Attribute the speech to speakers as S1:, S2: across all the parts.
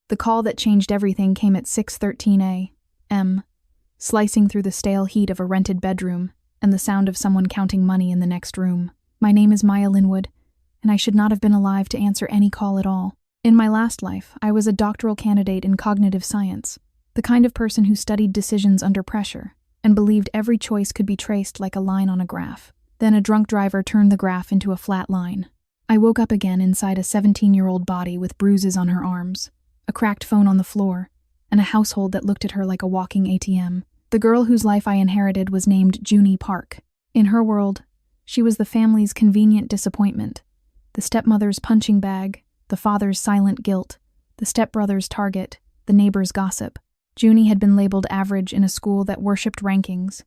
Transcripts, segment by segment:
S1: The call that changed everything came at 6:13 a.m., slicing through the stale heat of a rented bedroom and the sound of someone counting money in the next room. My name is Maya Linwood, and I should not have been alive to answer any call at all. In my last life, I was a doctoral candidate in cognitive science, the kind of person who studied decisions under pressure and believed every choice could be traced like a line on a graph. Then a drunk driver turned the graph into a flat line. I woke up again inside a 17-year-old body with bruises on her arms, a cracked phone on the floor, and a household that looked at her like a walking ATM. The girl whose life I inherited was named Junie Park. In her world, she was the family's convenient disappointment, the stepmother's punching bag, the father's silent guilt, the stepbrother's target, the neighbor's gossip. Junie had been labeled average in a school that worshipped rankings,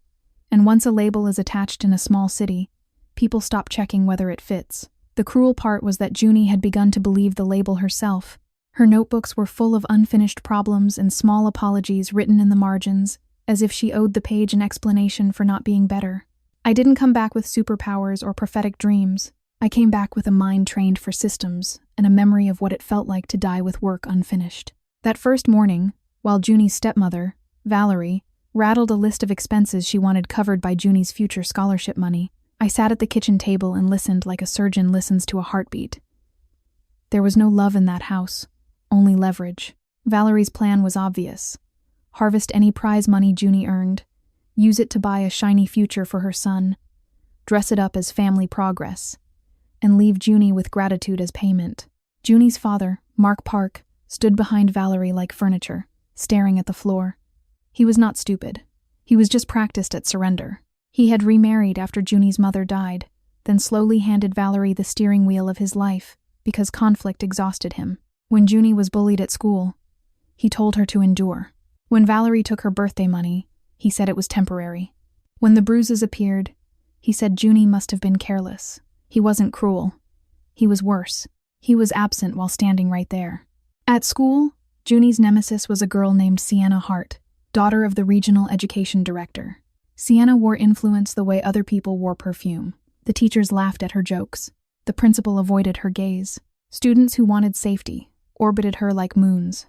S1: and once a label is attached in a small city, people stop checking whether it fits. The cruel part was that Junie had begun to believe the label herself. Her notebooks were full of unfinished problems and small apologies written in the margins, as if she owed the page an explanation for not being better. I didn't come back with superpowers or prophetic dreams. I came back with a mind trained for systems and a memory of what it felt like to die with work unfinished. That first morning, while Junie's stepmother, Valerie, rattled a list of expenses she wanted covered by Junie's future scholarship money, I sat at the kitchen table and listened like a surgeon listens to a heartbeat. There was no love in that house, only leverage. Valerie's plan was obvious. Harvest any prize money Junie earned, use it to buy a shiny future for her son, dress it up as family progress, and leave Junie with gratitude as payment. Junie's father, Mark Park, stood behind Valerie like furniture, staring at the floor. He was not stupid. He was just practiced at surrender. He had remarried after Junie's mother died, then slowly handed Valerie the steering wheel of his life because conflict exhausted him. When Junie was bullied at school, he told her to endure. When Valerie took her birthday money, he said it was temporary. When the bruises appeared, he said Junie must have been careless. He wasn't cruel. He was worse. He was absent while standing right there. At school, Junie's nemesis was a girl named Sienna Hart, daughter of the regional education director. Sienna wore influence the way other people wore perfume. The teachers laughed at her jokes. The principal avoided her gaze. Students who wanted safety orbited her like moons.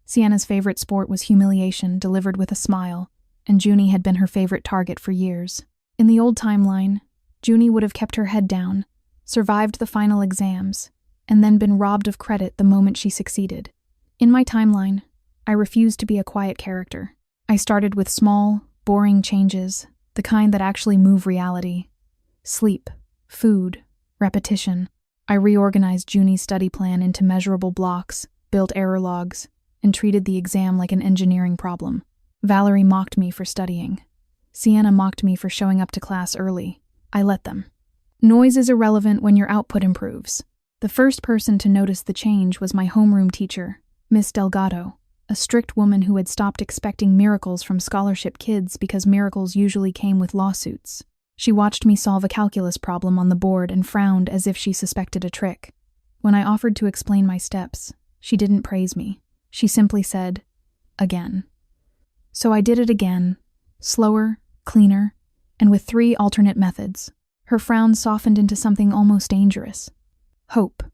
S1: Sienna's favorite sport was humiliation delivered with a smile, and Junie had been her favorite target for years. In the old timeline, Junie would have kept her head down, survived the final exams, and then been robbed of credit the moment she succeeded. In my timeline, I refused to be a quiet character. I started with small, boring changes, the kind that actually move reality. Sleep, food, repetition. I reorganized Junie's study plan into measurable blocks, built error logs, and treated the exam like an engineering problem. Valerie mocked me for studying. Sienna mocked me for showing up to class early. I let them. Noise is irrelevant when your output improves. The first person to notice the change was my homeroom teacher, Miss Delgado, a strict woman who had stopped expecting miracles from scholarship kids because miracles usually came with lawsuits. She watched me solve a calculus problem on the board and frowned as if she suspected a trick. When I offered to explain my steps, she didn't praise me. She simply said, "Again." So I did it again, slower, cleaner, and with 3 alternate methods. Her frown softened into something almost dangerous. Hope.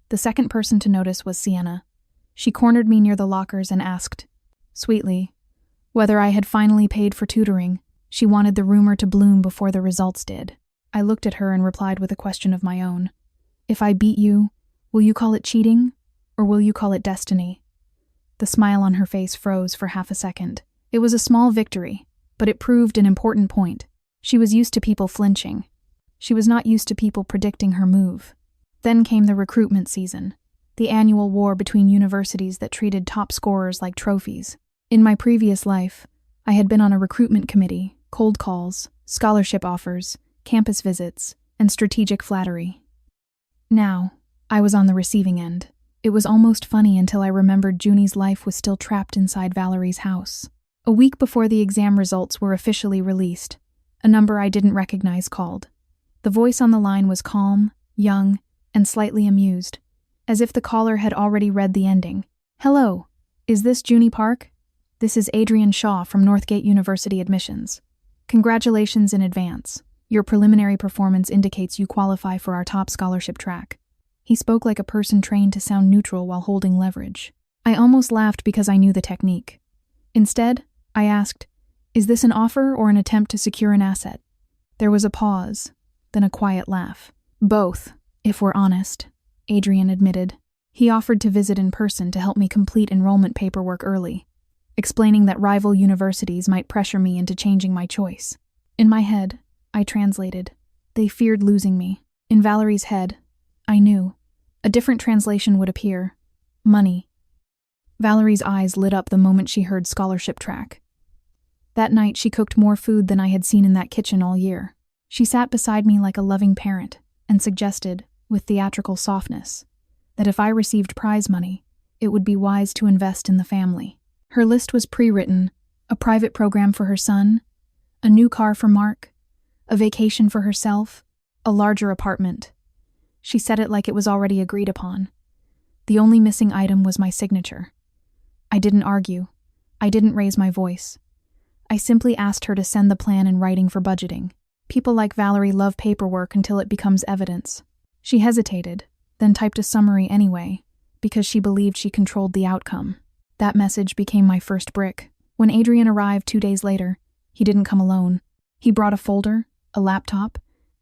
S1: The second person to notice was Sienna. She cornered me near the lockers and asked, sweetly, whether I had finally paid for tutoring. She wanted the rumor to bloom before the results did. I looked at her and replied with a question of my own. If I beat you, will you call it cheating, or will you call it destiny? The smile on her face froze for half a second. It was a small victory, but it proved an important point. She was used to people flinching. She was not used to people predicting her move. Then came the recruitment season, the annual war between universities that treated top scorers like trophies. In my previous life, I had been on a recruitment committee, cold calls, scholarship offers, campus visits, and strategic flattery. Now, I was on the receiving end. It was almost funny until I remembered Junie's life was still trapped inside Valerie's house. A week before the exam results were officially released, a number I didn't recognize called. The voice on the line was calm, young, and slightly amused, as if the caller had already read the ending. "Hello, is this Junie Park? This is Adrian Shaw from Northgate University Admissions. Congratulations in advance. Your preliminary performance indicates you qualify for our top scholarship track." He spoke like a person trained to sound neutral while holding leverage. I almost laughed because I knew the technique. Instead, I asked, "Is this an offer or an attempt to secure an asset?" There was a pause, then a quiet laugh. "Both, if we're honest," Adrian admitted. He offered to visit in person to help me complete enrollment paperwork early, explaining that rival universities might pressure me into changing my choice. In my head, I translated. They feared losing me. In Valerie's head, I knew. A different translation would appear. Money. Valerie's eyes lit up the moment she heard scholarship track. That night, she cooked more food than I had seen in that kitchen all year. She sat beside me like a loving parent and suggested, with theatrical softness, that if I received prize money, it would be wise to invest in the family. Her list was pre-written: a private program for her son, a new car for Mark, a vacation for herself, a larger apartment. She said it like it was already agreed upon. The only missing item was my signature. I didn't argue. I didn't raise my voice. I simply asked her to send the plan in writing for budgeting. People like Valerie love paperwork until it becomes evidence. She hesitated, then typed a summary anyway, because she believed she controlled the outcome. That message became my first brick. When Adrian arrived 2 days later, he didn't come alone. He brought a folder, a laptop,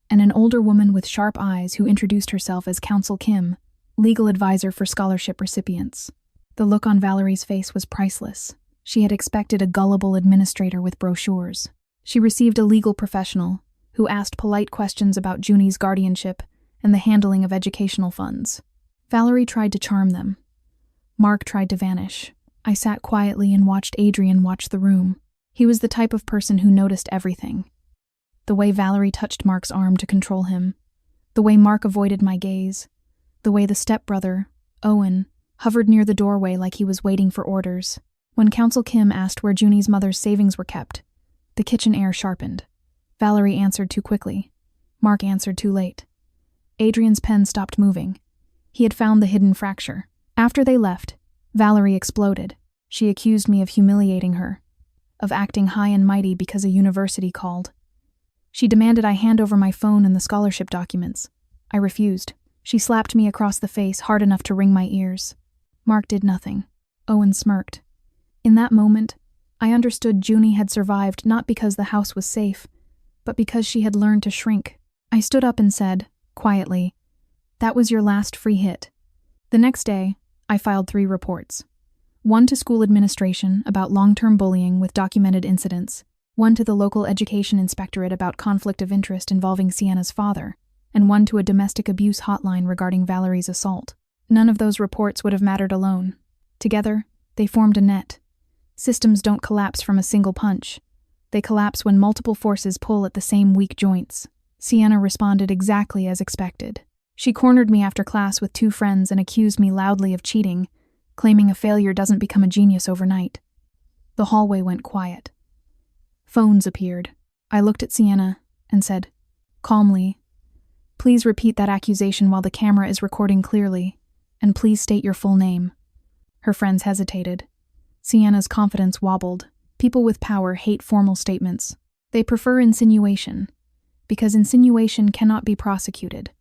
S1: and an older woman with sharp eyes who introduced herself as Counsel Kim, legal advisor for scholarship recipients. The look on Valerie's face was priceless. She had expected a gullible administrator with brochures. She received a legal professional who asked polite questions about Junie's guardianship and the handling of educational funds. Valerie tried to charm them. Mark tried to vanish. I sat quietly and watched Adrian watch the room. He was the type of person who noticed everything. The way Valerie touched Mark's arm to control him, the way Mark avoided my gaze, the way the stepbrother, Owen, hovered near the doorway like he was waiting for orders. When Counsel Kim asked where Junie's mother's savings were kept, the kitchen air sharpened. Valerie answered too quickly. Mark answered too late. Adrian's pen stopped moving. He had found the hidden fracture. After they left, Valerie exploded. She accused me of humiliating her, of acting high and mighty because a university called. She demanded I hand over my phone and the scholarship documents. I refused. She slapped me across the face hard enough to ring my ears. Mark did nothing. Owen smirked. In that moment, I understood Junie had survived not because the house was safe, but because she had learned to shrink. I stood up and said, quietly, "That was your last free hit." The next day, I filed 3 reports. One to school administration about long-term bullying with documented incidents, one to the local education inspectorate about conflict of interest involving Sienna's father, and one to a domestic abuse hotline regarding Valerie's assault. None of those reports would have mattered alone. Together, they formed a net. Systems don't collapse from a single punch. They collapse when multiple forces pull at the same weak joints. Sienna responded exactly as expected. She cornered me after class with 2 friends and accused me loudly of cheating, claiming a failure doesn't become a genius overnight. The hallway went quiet. Phones appeared. I looked at Sienna and said, calmly, "Please repeat that accusation while the camera is recording clearly, and please state your full name." Her friends hesitated. Sienna's confidence wobbled. People with power hate formal statements. They prefer insinuation, because insinuation cannot be prosecuted.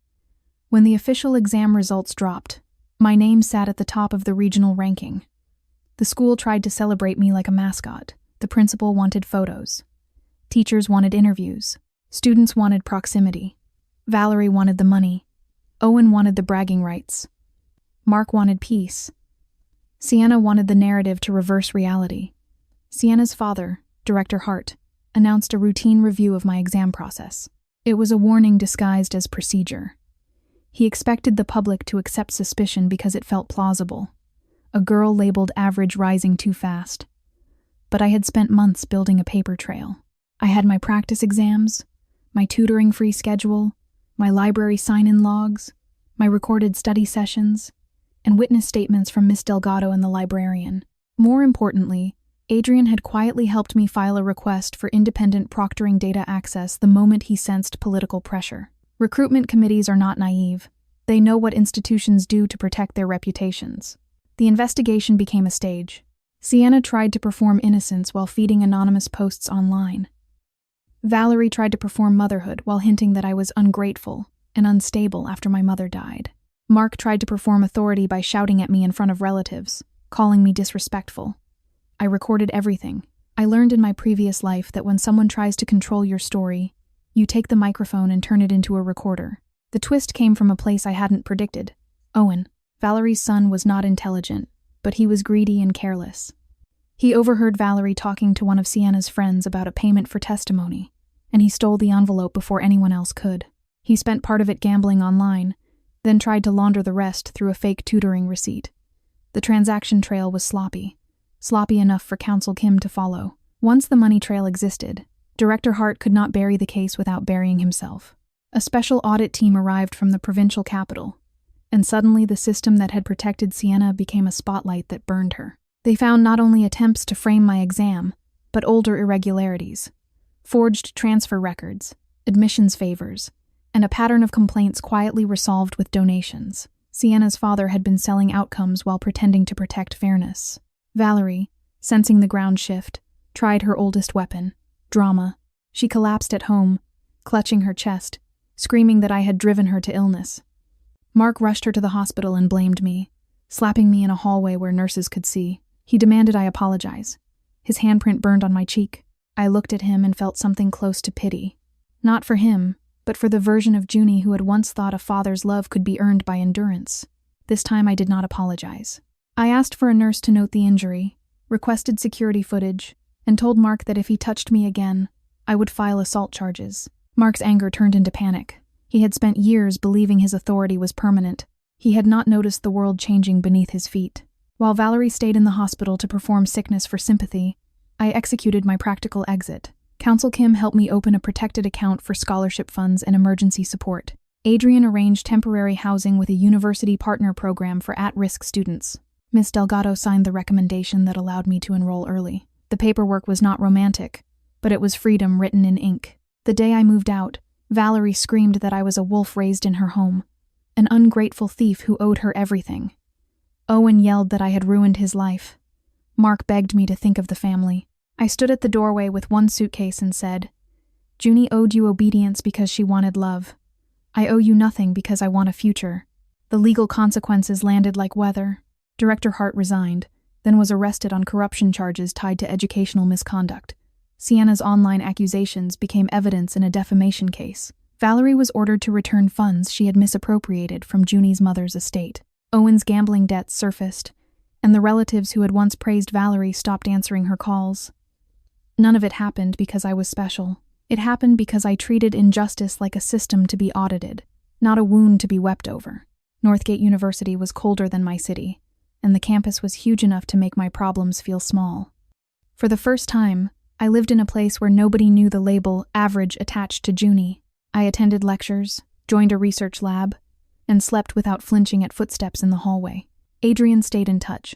S1: When the official exam results dropped, my name sat at the top of the regional ranking. The school tried to celebrate me like a mascot. The principal wanted photos. Teachers wanted interviews. Students wanted proximity. Valerie wanted the money. Owen wanted the bragging rights. Mark wanted peace. Sienna wanted the narrative to reverse reality. Sienna's father, Director Hart, announced a routine review of my exam process. It was a warning disguised as procedure. He expected the public to accept suspicion because it felt plausible. A girl labeled average rising too fast. But I had spent months building a paper trail. I had my practice exams, my tutoring free schedule, my library sign-in logs, my recorded study sessions, and witness statements from Miss Delgado and the librarian. More importantly, Adrian had quietly helped me file a request for independent proctoring data access the moment he sensed political pressure. Recruitment committees are not naive. They know what institutions do to protect their reputations. The investigation became a stage. Sienna tried to perform innocence while feeding anonymous posts online. Valerie tried to perform motherhood while hinting that I was ungrateful and unstable after my mother died. Mark tried to perform authority by shouting at me in front of relatives, calling me disrespectful. I recorded everything. I learned in my previous life that when someone tries to control your story, you take the microphone and turn it into a recorder. The twist came from a place I hadn't predicted. Owen, Valerie's son, was not intelligent, but he was greedy and careless. He overheard Valerie talking to one of Sienna's friends about a payment for testimony, and he stole the envelope before anyone else could. He spent part of it gambling online, then tried to launder the rest through a fake tutoring receipt. The transaction trail was sloppy enough for Counsel Kim to follow. Once the money trail existed, Director Hart could not bury the case without burying himself. A special audit team arrived from the provincial capital, and suddenly the system that had protected Sienna became a spotlight that burned her. They found not only attempts to frame my exam, but older irregularities, forged transfer records, admissions favors, and a pattern of complaints quietly resolved with donations. Sienna's father had been selling outcomes while pretending to protect fairness. Valerie, sensing the ground shift, tried her oldest weapon, drama. She collapsed at home, clutching her chest, screaming that I had driven her to illness. Mark rushed her to the hospital and blamed me, slapping me in a hallway where nurses could see. He demanded I apologize. His handprint burned on my cheek. I looked at him and felt something close to pity. Not for him, but for the version of Junie who had once thought a father's love could be earned by endurance. This time I did not apologize. I asked for a nurse to note the injury, requested security footage, and told Mark that if he touched me again, I would file assault charges. Mark's anger turned into panic. He had spent years believing his authority was permanent. He had not noticed the world changing beneath his feet. While Valerie stayed in the hospital to perform sickness for sympathy, I executed my practical exit. Counsel Kim helped me open a protected account for scholarship funds and emergency support. Adrian arranged temporary housing with a university partner program for at-risk students. Miss Delgado signed the recommendation that allowed me to enroll early. The paperwork was not romantic, but it was freedom written in ink. The day I moved out, Valerie screamed that I was a wolf raised in her home, an ungrateful thief who owed her everything. Owen yelled that I had ruined his life. Mark begged me to think of the family. I stood at the doorway with one suitcase and said, Junie owed you obedience because she wanted love. I owe you nothing because I want a future. The legal consequences landed like weather. Director Hart resigned, then was arrested on corruption charges tied to educational misconduct. Sienna's online accusations became evidence in a defamation case. Valerie was ordered to return funds she had misappropriated from Junie's mother's estate. Owen's gambling debts surfaced, and the relatives who had once praised Valerie stopped answering her calls. None of it happened because I was special. It happened because I treated injustice like a system to be audited, not a wound to be wept over. Northgate University was colder than my city, and the campus was huge enough to make my problems feel small. For the first time, I lived in a place where nobody knew the label average attached to Junie. I attended lectures, joined a research lab, and slept without flinching at footsteps in the hallway. Adrian stayed in touch,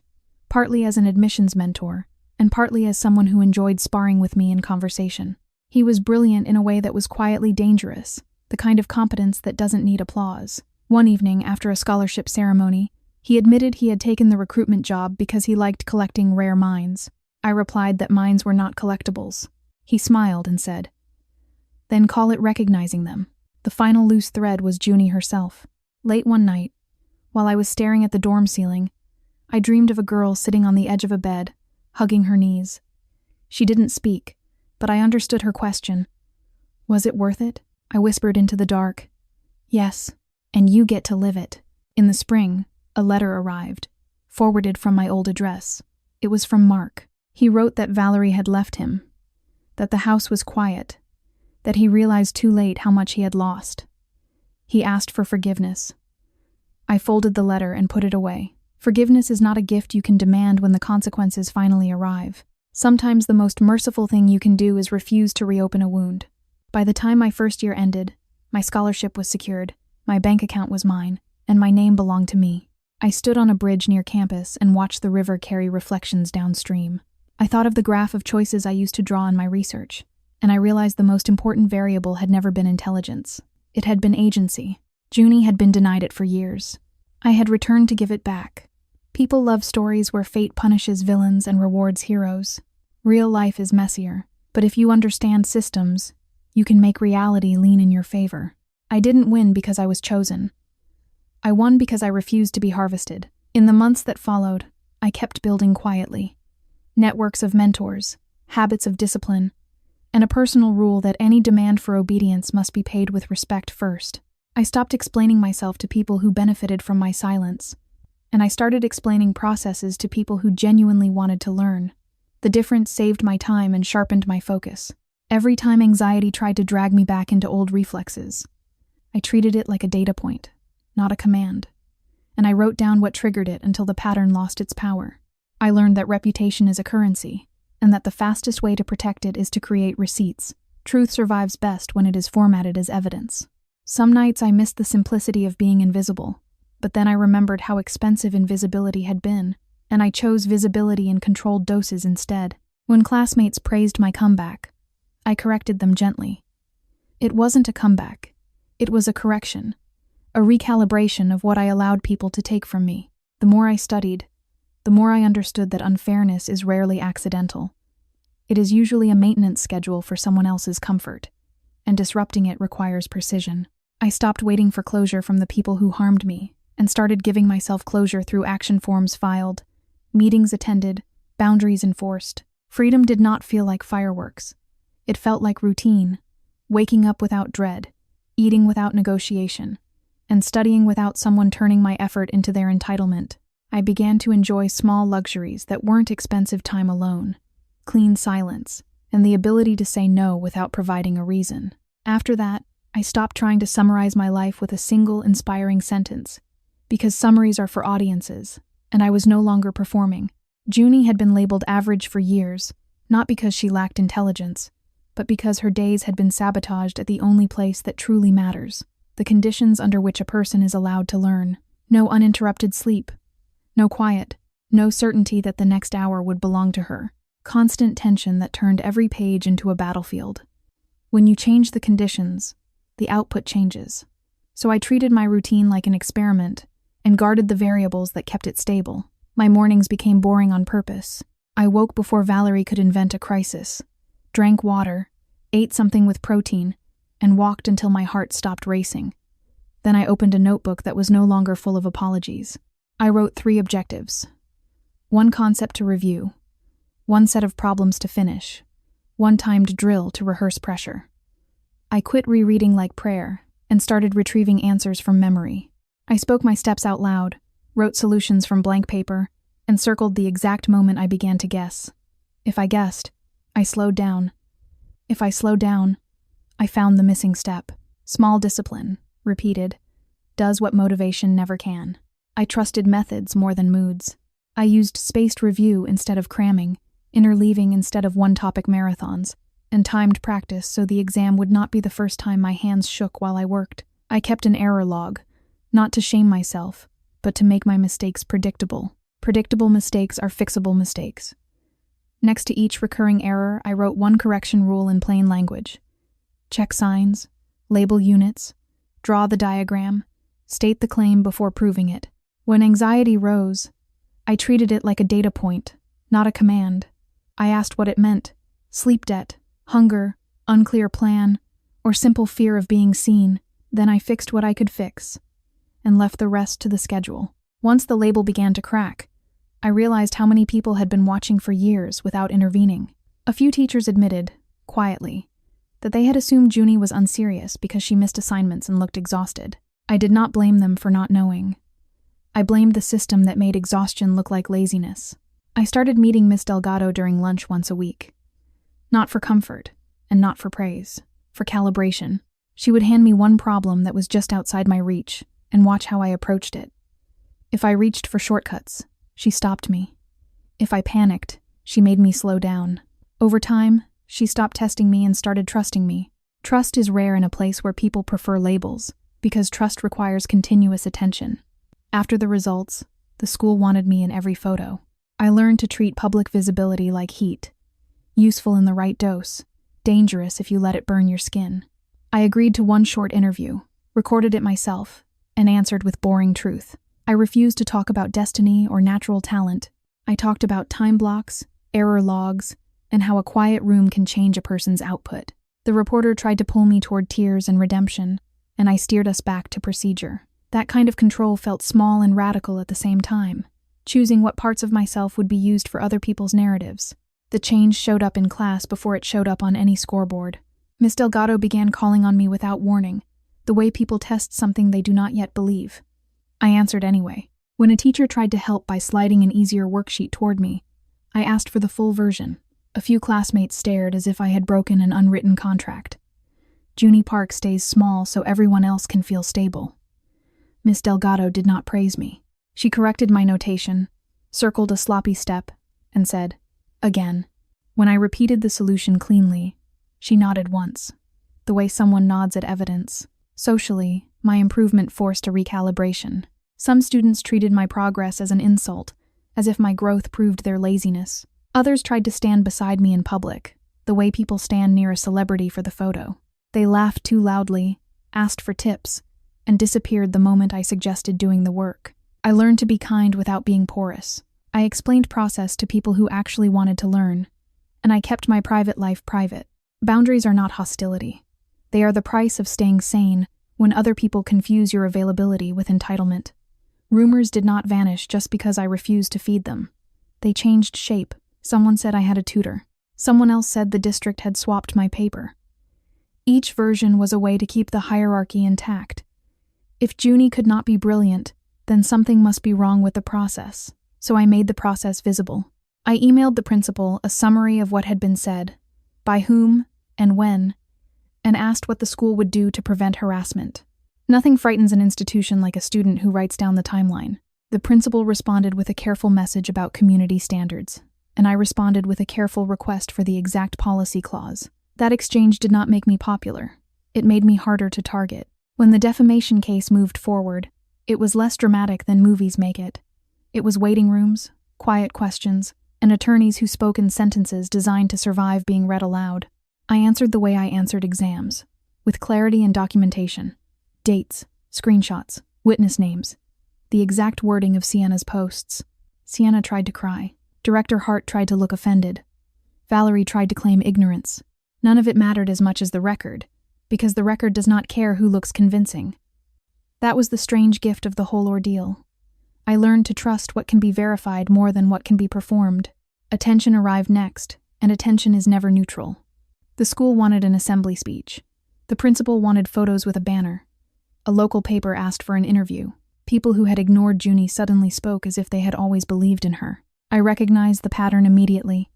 S1: partly as an admissions mentor, and partly as someone who enjoyed sparring with me in conversation. He was brilliant in a way that was quietly dangerous, the kind of competence that doesn't need applause. One evening, after a scholarship ceremony, he admitted he had taken the recruitment job because he liked collecting rare mines. I replied that mines were not collectibles. He smiled and said, "Then call it recognizing them." The final loose thread was Junie herself. Late one night, while I was staring at the dorm ceiling, I dreamed of a girl sitting on the edge of a bed, hugging her knees. She didn't speak, but I understood her question. Was it worth it? I whispered into the dark. Yes, and you get to live it. In the spring, a letter arrived, forwarded from my old address. It was from Mark. He wrote that Valerie had left him, that the house was quiet, that he realized too late how much he had lost. He asked for forgiveness. I folded the letter and put it away. Forgiveness is not a gift you can demand when the consequences finally arrive. Sometimes the most merciful thing you can do is refuse to reopen a wound. By the time my first year ended, my scholarship was secured, my bank account was mine, and my name belonged to me. I stood on a bridge near campus and watched the river carry reflections downstream. I thought of the graph of choices I used to draw in my research, and I realized the most important variable had never been intelligence. It had been agency. Junie had been denied it for years. I had returned to give it back. People love stories where fate punishes villains and rewards heroes. Real life is messier, but if you understand systems, you can make reality lean in your favor. I didn't win because I was chosen. I won because I refused to be harvested. In the months that followed, I kept building quietly. Networks of mentors, habits of discipline, and a personal rule that any demand for obedience must be paid with respect first. I stopped explaining myself to people who benefited from my silence, and I started explaining processes to people who genuinely wanted to learn. The difference saved my time and sharpened my focus. Every time anxiety tried to drag me back into old reflexes, I treated it like a data point, not a command, and I wrote down what triggered it until the pattern lost its power. I learned that reputation is a currency, and that the fastest way to protect it is to create receipts. Truth survives best when it is formatted as evidence. Some nights I missed the simplicity of being invisible, but then I remembered how expensive invisibility had been, and I chose visibility in controlled doses instead. When classmates praised my comeback, I corrected them gently. It wasn't a comeback. It was a correction, a recalibration of what I allowed people to take from me. The more I studied, the more I understood that unfairness is rarely accidental. It is usually a maintenance schedule for someone else's comfort, and disrupting it requires precision. I stopped waiting for closure from the people who harmed me, and started giving myself closure through action forms filed, meetings attended, boundaries enforced. Freedom did not feel like fireworks. It felt like routine, waking up without dread, eating without negotiation, and studying without someone turning my effort into their entitlement. I began to enjoy small luxuries that weren't expensive time alone, clean silence, and the ability to say no without providing a reason. After that, I stopped trying to summarize my life with a single inspiring sentence, because summaries are for audiences, and I was no longer performing. Junie had been labeled average for years, not because she lacked intelligence, but because her days had been sabotaged at the only place that truly matters, the conditions under which a person is allowed to learn. No uninterrupted sleep, no quiet, no certainty that the next hour would belong to her. Constant tension that turned every page into a battlefield. When you change the conditions, the output changes. So I treated my routine like an experiment and guarded the variables that kept it stable. My mornings became boring on purpose. I woke before Valerie could invent a crisis, drank water, ate something with protein, and walked until my heart stopped racing. Then I opened a notebook that was no longer full of apologies. I wrote 3 objectives. 1 concept to review, 1 set of problems to finish, 1 timed drill to rehearse pressure. I quit rereading like prayer and started retrieving answers from memory. I spoke my steps out loud, wrote solutions from blank paper, and circled the exact moment I began to guess. If I guessed, I slowed down. If I slowed down, I found the missing step. Small discipline, repeated, does what motivation never can. I trusted methods more than moods. I used spaced review instead of cramming, interleaving instead of one-topic marathons, and timed practice so the exam would not be the first time my hands shook while I worked. I kept an error log, not to shame myself, but to make my mistakes predictable. Predictable mistakes are fixable mistakes. Next to each recurring error, I wrote 1 correction rule in plain language. Check signs, label units, draw the diagram, state the claim before proving it. When anxiety rose, I treated it like a data point, not a command. I asked what it meant: sleep debt, hunger, unclear plan, or simple fear of being seen. Then I fixed what I could fix, and left the rest to the schedule. Once the label began to crack, I realized how many people had been watching for years without intervening. A few teachers admitted, quietly, that they had assumed Junie was unserious because she missed assignments and looked exhausted. I did not blame them for not knowing. I blamed the system that made exhaustion look like laziness. I started meeting Miss Delgado during lunch once a week. Not for comfort, and not for praise, for calibration. She would hand me 1 problem that was just outside my reach, and watch how I approached it. If I reached for shortcuts, she stopped me. If I panicked, she made me slow down. Over time, she stopped testing me and started trusting me. Trust is rare in a place where people prefer labels, because trust requires continuous attention. After the results, the school wanted me in every photo. I learned to treat public visibility like heat, useful in the right dose, dangerous if you let it burn your skin. I agreed to 1 short interview, recorded it myself, and answered with boring truth. I refused to talk about destiny or natural talent. I talked about time blocks, error logs, and how a quiet room can change a person's output. The reporter tried to pull me toward tears and redemption, and I steered us back to procedure. That kind of control felt small and radical at the same time. choosing what parts of myself would be used for other people's narratives. The change showed up in class before it showed up on any scoreboard. Miss Delgado began calling on me without warning, the way people test something they do not yet believe. I answered anyway. When a teacher tried to help by sliding an easier worksheet toward me, I asked for the full version. A few classmates stared as if I had broken an unwritten contract. Junie Park stays small so everyone else can feel stable. Miss Delgado did not praise me. She corrected my notation, circled a sloppy step, and said, "Again." When I repeated the solution cleanly, she nodded once, the way someone nods at evidence. Socially, my improvement forced a recalibration. Some students treated my progress as an insult, as if my growth proved their laziness. Others tried to stand beside me in public, the way people stand near a celebrity for the photo. They laughed too loudly, asked for tips, and disappeared the moment I suggested doing the work. I learned to be kind without being porous. I explained process to people who actually wanted to learn, and I kept my private life private. Boundaries are not hostility. They are the price of staying sane when other people confuse your availability with entitlement. Rumors did not vanish just because I refused to feed them. They changed shape. Someone said I had a tutor. Someone else said the district had swapped my paper. Each version was a way to keep the hierarchy intact. If Junie could not be brilliant, then something must be wrong with the process, so I made the process visible. I emailed the principal a summary of what had been said, by whom and when, and asked what the school would do to prevent harassment. Nothing frightens an institution like a student who writes down the timeline. The principal responded with a careful message about community standards, and I responded with a careful request for the exact policy clause. That exchange did not make me popular. It made me harder to target. When the defamation case moved forward, it was less dramatic than movies make it. It was waiting rooms, quiet questions, and attorneys who spoke in sentences designed to survive being read aloud. I answered the way I answered exams, with clarity and documentation. Dates, screenshots, witness names, the exact wording of Sienna's posts. Sienna tried to cry. Director Hart tried to look offended. Valerie tried to claim ignorance. None of it mattered as much as the record, because the record does not care who looks convincing. That was the strange gift of the whole ordeal. I learned to trust what can be verified more than what can be performed. Attention arrived next, and attention is never neutral. The school wanted an assembly speech. The principal wanted photos with a banner. A local paper asked for an interview. People who had ignored Junie suddenly spoke as if they had always believed in her. I recognized the pattern immediately.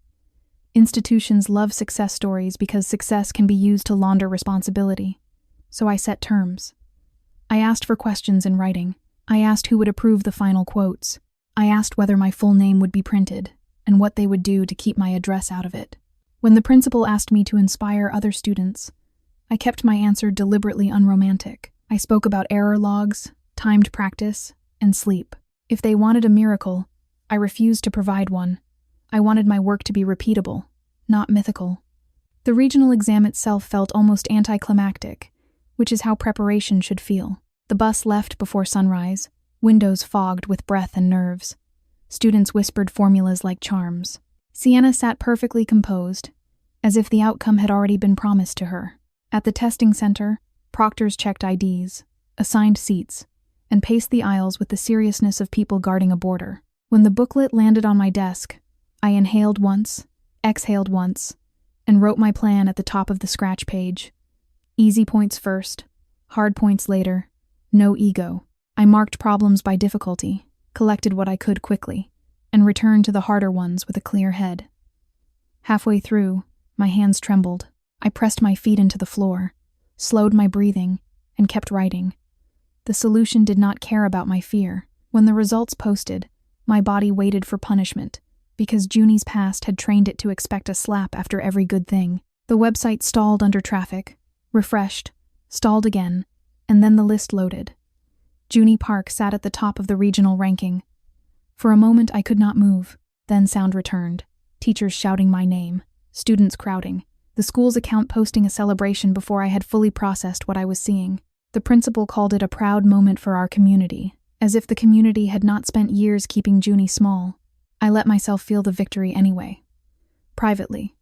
S1: Institutions love success stories because success can be used to launder responsibility. So I set terms. I asked for questions in writing. I asked who would approve the final quotes. I asked whether my full name would be printed, and what they would do to keep my address out of it. When the principal asked me to inspire other students, I kept my answer deliberately unromantic. I spoke about error logs, timed practice, and sleep. If they wanted a miracle, I refused to provide one. I wanted my work to be repeatable, not mythical. The regional exam itself felt almost anticlimactic, which is how preparation should feel. The bus left before sunrise, windows fogged with breath and nerves. Students whispered formulas like charms. Sienna sat perfectly composed, as if the outcome had already been promised to her. At the testing center, proctors checked IDs, assigned seats, and paced the aisles with the seriousness of people guarding a border. When the booklet landed on my desk, I inhaled once, exhaled once, and wrote my plan at the top of the scratch page. Easy points first, hard points later, no ego. I marked problems by difficulty, collected what I could quickly, and returned to the harder ones with a clear head. Halfway through, my hands trembled. I pressed my feet into the floor, slowed my breathing, and kept writing. The solution did not care about my fear. When the results posted, my body waited for punishment, because Junie's past had trained it to expect a slap after every good thing. The website stalled under traffic, refreshed, stalled again, and then the list loaded. Junie Park sat at the top of the regional ranking. For a moment I could not move. Then sound returned. Teachers shouting my name, students crowding, the school's account posting a celebration before I had fully processed what I was seeing. The principal called it a proud moment for our community, as if the community had not spent years keeping Junie small. I let myself feel the victory anyway. Privately.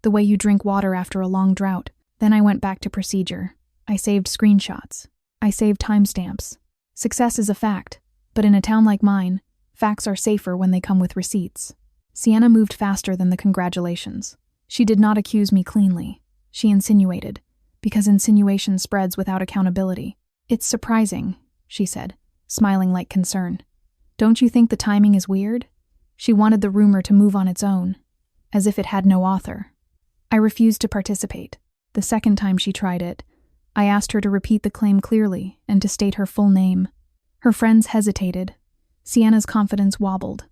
S1: The way you drink water after a long drought. Then I went back to procedure. I saved screenshots. I saved timestamps. Success is a fact, but in a town like mine, Facts are safer when they come with receipts. Sienna moved faster than the congratulations. She did not accuse me cleanly. She insinuated, because insinuation spreads without accountability. It's surprising, she said, smiling like concern. Don't you think the timing is weird? She wanted the rumor to move on its own, as if it had no author. I refused to participate. The second time she tried it, I asked her to repeat the claim clearly and to state her full name. Her friends hesitated. Sienna's confidence wobbled.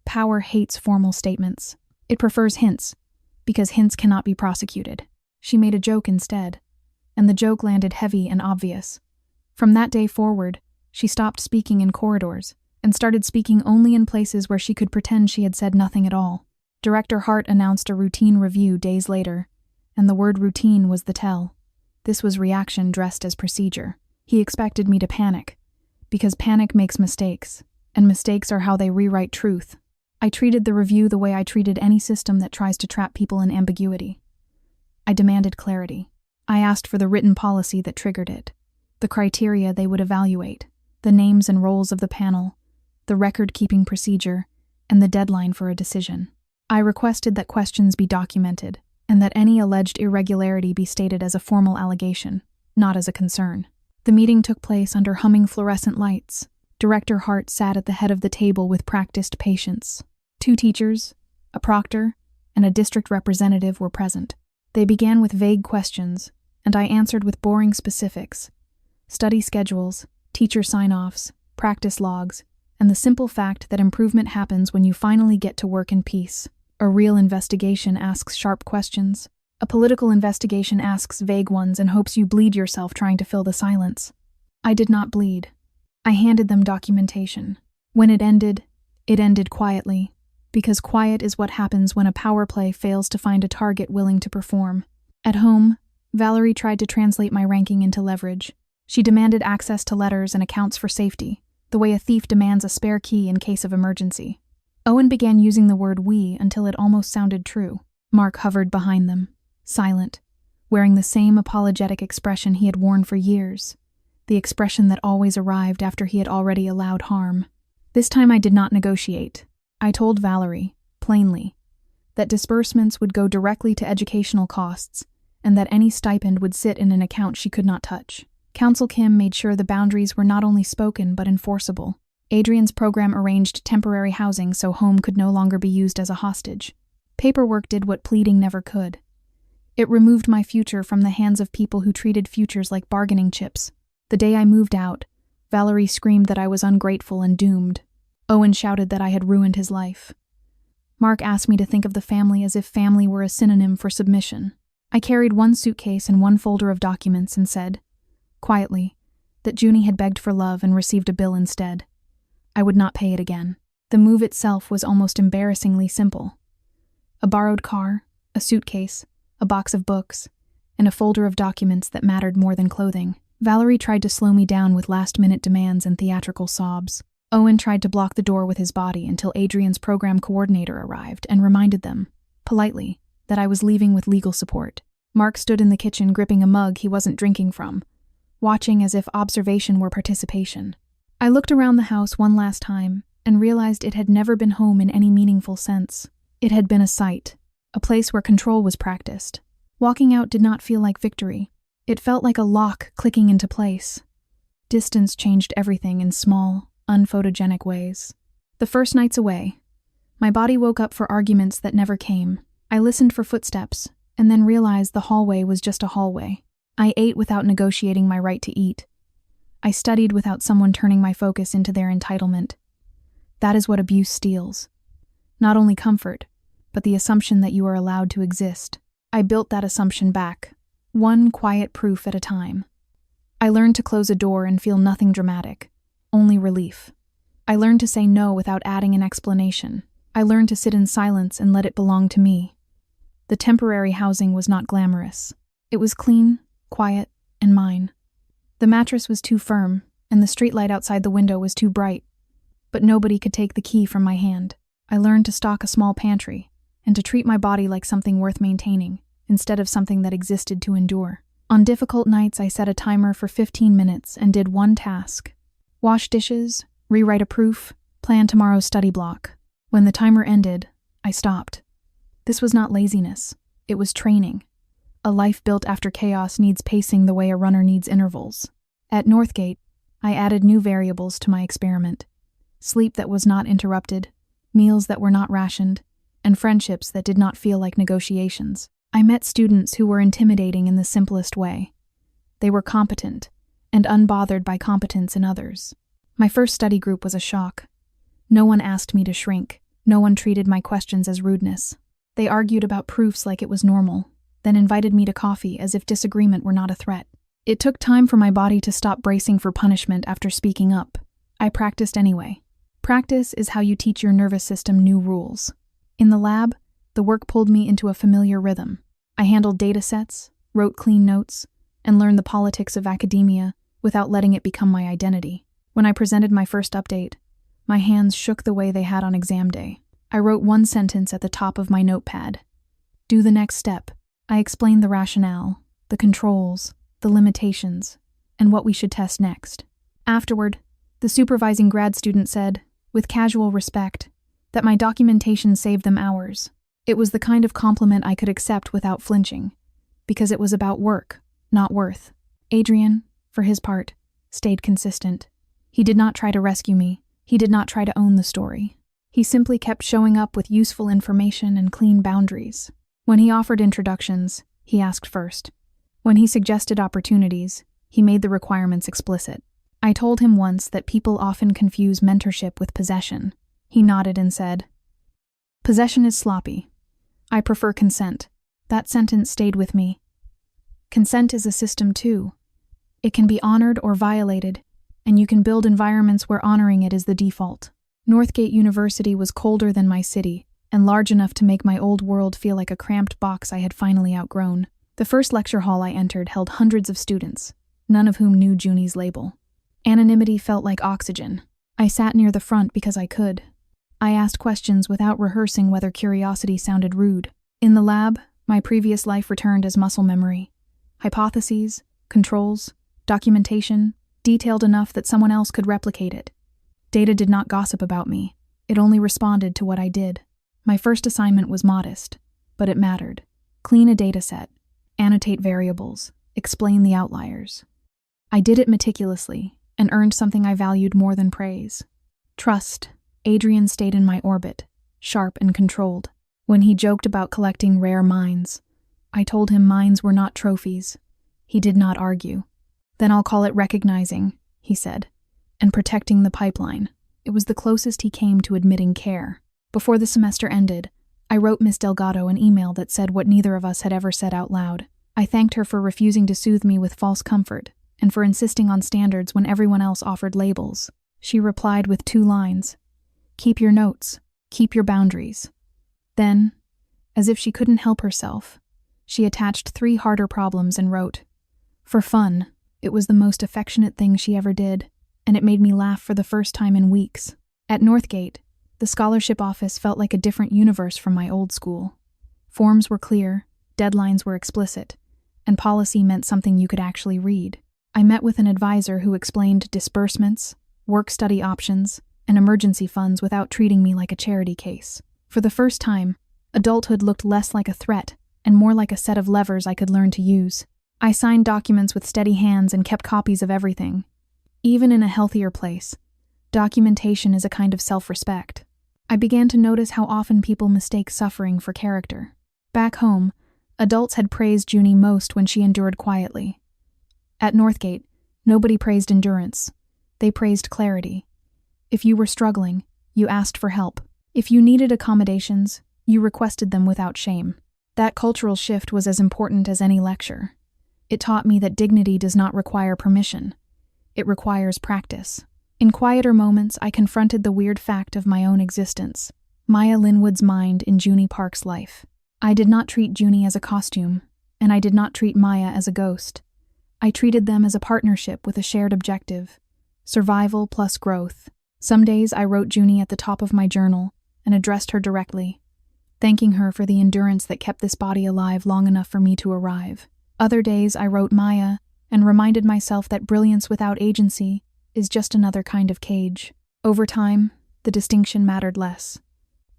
S1: Power hates formal statements. It prefers hints, because hints cannot be prosecuted. She made a joke instead, and the joke landed heavy and obvious. From that day forward, she stopped speaking in corridors and started speaking only in places where she could pretend she had said nothing at all. Director Hart announced a routine review days later, and the word routine was the tell. This was reaction dressed as procedure. He expected me to panic, because panic makes mistakes, and mistakes are how they rewrite truth. I treated the review the way I treated any system that tries to trap people in ambiguity. I demanded clarity. I asked for the written policy that triggered it, the criteria they would evaluate, the names and roles of the panel, the record-keeping procedure, and the deadline for a decision. I requested that questions be documented, and that any alleged irregularity be stated as a formal allegation, not as a concern. The meeting took place under humming fluorescent lights. Director Hart sat at the head of the table with practiced patience. 2 teachers, a proctor, and a district representative were present. They began with vague questions, and I answered with boring specifics. Study schedules, teacher sign-offs, practice logs, and the simple fact that improvement happens when you finally get to work in peace. A real investigation asks sharp questions. A political investigation asks vague ones and hopes you bleed yourself trying to fill the silence. I did not bleed. I handed them documentation. When it ended quietly, because quiet is what happens when a power play fails to find a target willing to perform. At home, Valerie tried to translate my ranking into leverage. She demanded access to letters and accounts for safety, the way a thief demands a spare key in case of emergency. Owen began using the word we until it almost sounded true. Mark hovered behind them, silent, wearing the same apologetic expression he had worn for years, the expression that always arrived after he had already allowed harm. This time I did not negotiate. I told Valerie, plainly, that disbursements would go directly to educational costs and that any stipend would sit in an account she could not touch. Counsel Kim made sure the boundaries were not only spoken but enforceable. Adrian's program arranged temporary housing so home could no longer be used as a hostage. Paperwork did what pleading never could. It removed my future from the hands of people who treated futures like bargaining chips. The day I moved out, Valerie screamed that I was ungrateful and doomed. Owen shouted that I had ruined his life. Mark asked me to think of the family as if family were a synonym for submission. I carried 1 suitcase and 1 folder of documents and said, quietly, that Junie had begged for love and received a bill instead. I would not pay it again. The move itself was almost embarrassingly simple. A borrowed car, a suitcase, a box of books, and a folder of documents that mattered more than clothing. Valerie tried to slow me down with last-minute demands and theatrical sobs. Owen tried to block the door with his body until Adrian's program coordinator arrived and reminded them, politely, that I was leaving with legal support. Mark stood in the kitchen gripping a mug he wasn't drinking from, watching as if observation were participation. I looked around the house one last time and realized it had never been home in any meaningful sense. It had been a site, a place where control was practiced. Walking out did not feel like victory. It felt like a lock clicking into place. Distance changed everything in small, unphotogenic ways. The first nights away, my body woke up for arguments that never came. I listened for footsteps, and then realized the hallway was just a hallway. I ate without negotiating my right to eat. I studied without someone turning my focus into their entitlement. That is what abuse steals. Not only comfort, but the assumption that you are allowed to exist. I built that assumption back, one quiet proof at a time. I learned to close a door and feel nothing dramatic, only relief. I learned to say no without adding an explanation. I learned to sit in silence and let it belong to me. The temporary housing was not glamorous. It was clean, quiet, and mine. The mattress was too firm, and the streetlight outside the window was too bright. But nobody could take the key from my hand. I learned to stock a small pantry, and to treat my body like something worth maintaining, instead of something that existed to endure. On difficult nights, I set a timer for 15 minutes and did one task. Wash dishes, rewrite a proof, Plan tomorrow's study block. When the timer ended, I stopped. This was not laziness. It was training. A life built after chaos needs pacing the way a runner needs intervals. At Northgate, I added new variables to my experiment. Sleep that was not interrupted, meals that were not rationed, and friendships that did not feel like negotiations. I met students who were intimidating in the simplest way. They were competent, and unbothered by competence in others. My first study group was a shock. No one asked me to shrink. No one treated my questions as rudeness. They argued about proofs like it was normal, then invited me to coffee as if disagreement were not a threat. It took time for my body to stop bracing for punishment after speaking up. I practiced anyway. Practice is how you teach your nervous system new rules. In the lab, the work pulled me into a familiar rhythm. I handled data sets, wrote clean notes, and learned the politics of academia without letting it become my identity. When I presented my first update, my hands shook the way they had on exam day. I wrote one sentence at the top of my notepad. Do the next step. I explained the rationale, the controls, the limitations, and what we should test next. Afterward, the supervising grad student said, with casual respect, that my documentation saved them hours. It was the kind of compliment I could accept without flinching, because it was about work, not worth. Adrian, for his part, stayed consistent. He did not try to rescue me. He did not try to own the story. He simply kept showing up with useful information and clean boundaries. When he offered introductions, he asked first. When he suggested opportunities, he made the requirements explicit. I told him once that people often confuse mentorship with possession. He nodded and said, "Possession is sloppy. I prefer consent." That sentence stayed with me. Consent is a system too. It can be honored or violated, and you can build environments where honoring it is the default. Northgate University was colder than my city, and large enough to make my old world feel like a cramped box I had finally outgrown. The first lecture hall I entered held hundreds of students, none of whom knew Junie's label. Anonymity felt like oxygen. I sat near the front because I could. I asked questions without rehearsing whether curiosity sounded rude. In the lab, my previous life returned as muscle memory. Hypotheses, controls, documentation, detailed enough that someone else could replicate it. Data did not gossip about me. It only responded to what I did. My first assignment was modest, but it mattered. Clean a dataset, annotate variables, explain the outliers. I did it meticulously and earned something I valued more than praise. Trust. Adrian stayed in my orbit, sharp and controlled. When he joked about collecting rare mines, I told him mines were not trophies. He did not argue. Then I'll call it recognizing, he said, and protecting the pipeline. It was the closest he came to admitting care. Before the semester ended, I wrote Miss Delgado an email that said what neither of us had ever said out loud. I thanked her for refusing to soothe me with false comfort, and for insisting on standards when everyone else offered labels. She replied with 2 lines. Keep your notes. Keep your boundaries. Then, as if she couldn't help herself, she attached 3 harder problems and wrote, for fun. It was the most affectionate thing she ever did, and it made me laugh for the first time in weeks. At Northgate, the scholarship office felt like a different universe from my old school. Forms were clear, deadlines were explicit, and policy meant something you could actually read. I met with an advisor who explained disbursements, work-study options, and emergency funds without treating me like a charity case. For the first time, adulthood looked less like a threat and more like a set of levers I could learn to use. I signed documents with steady hands and kept copies of everything. Even in a healthier place, documentation is a kind of self-respect. I began to notice how often people mistake suffering for character. Back home, adults had praised Junie most when she endured quietly. At Northgate, nobody praised endurance. They praised clarity. If you were struggling, you asked for help. If you needed accommodations, you requested them without shame. That cultural shift was as important as any lecture. It taught me that dignity does not require permission. It requires practice. In quieter moments, I confronted the weird fact of my own existence. Maya Linwood's mind in Junie Park's life. I did not treat Junie as a costume, and I did not treat Maya as a ghost. I treated them as a partnership with a shared objective. Survival plus growth. Some days I wrote Junie at the top of my journal and addressed her directly, thanking her for the endurance that kept this body alive long enough for me to arrive. Other days I wrote Maya and reminded myself that brilliance without agency is just another kind of cage. Over time, the distinction mattered less.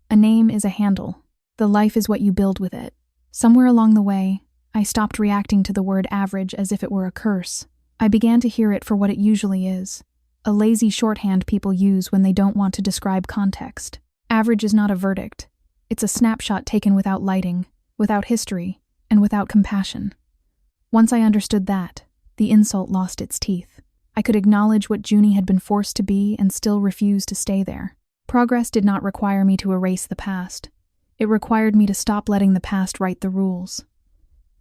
S1: A name is a handle. The life is what you build with it. Somewhere along the way, I stopped reacting to the word average as if it were a curse. I began to hear it for what it usually is, a lazy shorthand people use when they don't want to describe context. Average is not a verdict. It's a snapshot taken without lighting, without history, and without compassion. Once I understood that, the insult lost its teeth. I could acknowledge what Junie had been forced to be and still refuse to stay there. Progress did not require me to erase the past. It required me to stop letting the past write the rules.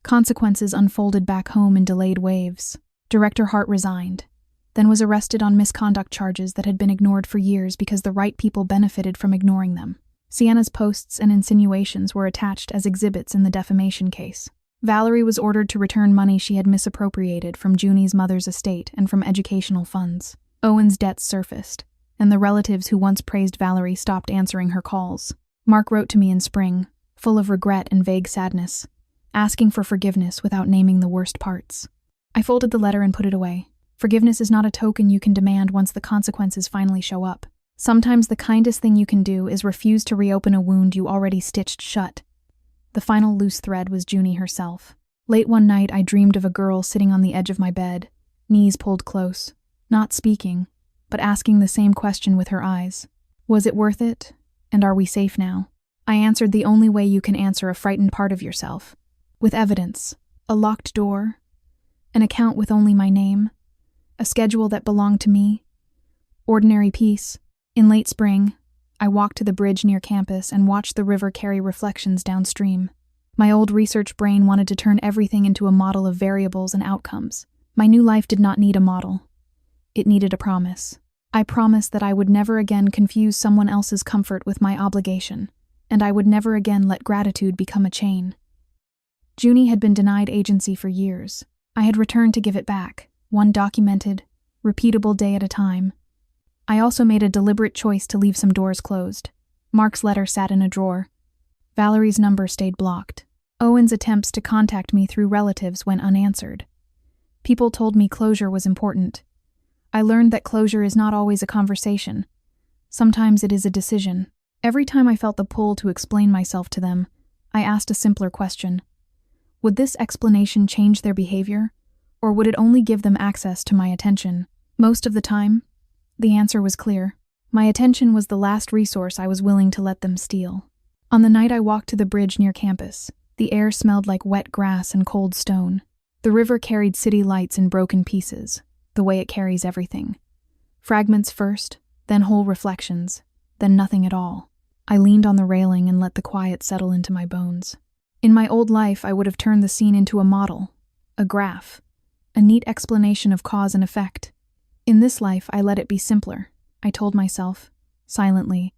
S1: Consequences unfolded back home in delayed waves. Director Hart resigned, then was arrested on misconduct charges that had been ignored for years because the right people benefited from ignoring them. Sienna's posts and insinuations were attached as exhibits in the defamation case. Valerie was ordered to return money she had misappropriated from Junie's mother's estate and from educational funds. Owen's debts surfaced, and the relatives who once praised Valerie stopped answering her calls. Mark wrote to me in spring, full of regret and vague sadness, asking for forgiveness without naming the worst parts. I folded the letter and put it away. Forgiveness is not a token you can demand once the consequences finally show up. Sometimes the kindest thing you can do is refuse to reopen a wound you already stitched shut. The final loose thread was Junie herself. Late one night, I dreamed of a girl sitting on the edge of my bed, knees pulled close, not speaking, but asking the same question with her eyes. Was it worth it? And are we safe now? I answered the only way you can answer a frightened part of yourself. With evidence, a locked door, an account with only my name, a schedule that belonged to me, ordinary peace. In late spring, I walked to the bridge near campus and watched the river carry reflections downstream. My old research brain wanted to turn everything into a model of variables and outcomes. My new life did not need a model. It needed a promise. I promised that I would never again confuse someone else's comfort with my obligation, and I would never again let gratitude become a chain. Junie had been denied agency for years. I had returned to give it back, one documented, repeatable day at a time. I also made a deliberate choice to leave some doors closed. Mark's letter sat in a drawer. Valerie's number stayed blocked. Owen's attempts to contact me through relatives went unanswered. People told me closure was important. I learned that closure is not always a conversation. Sometimes it is a decision. Every time I felt the pull to explain myself to them, I asked a simpler question. Would this explanation change their behavior, or would it only give them access to my attention? Most of the time, the answer was clear. My attention was the last resource I was willing to let them steal. On the night I walked to the bridge near campus, the air smelled like wet grass and cold stone. The river carried city lights in broken pieces, the way it carries everything. Fragments first, then whole reflections, then nothing at all. I leaned on the railing and let the quiet settle into my bones. In my old life, I would have turned the scene into a model, a graph, a neat explanation of cause and effect. In this life, I let it be simpler. I told myself, silently,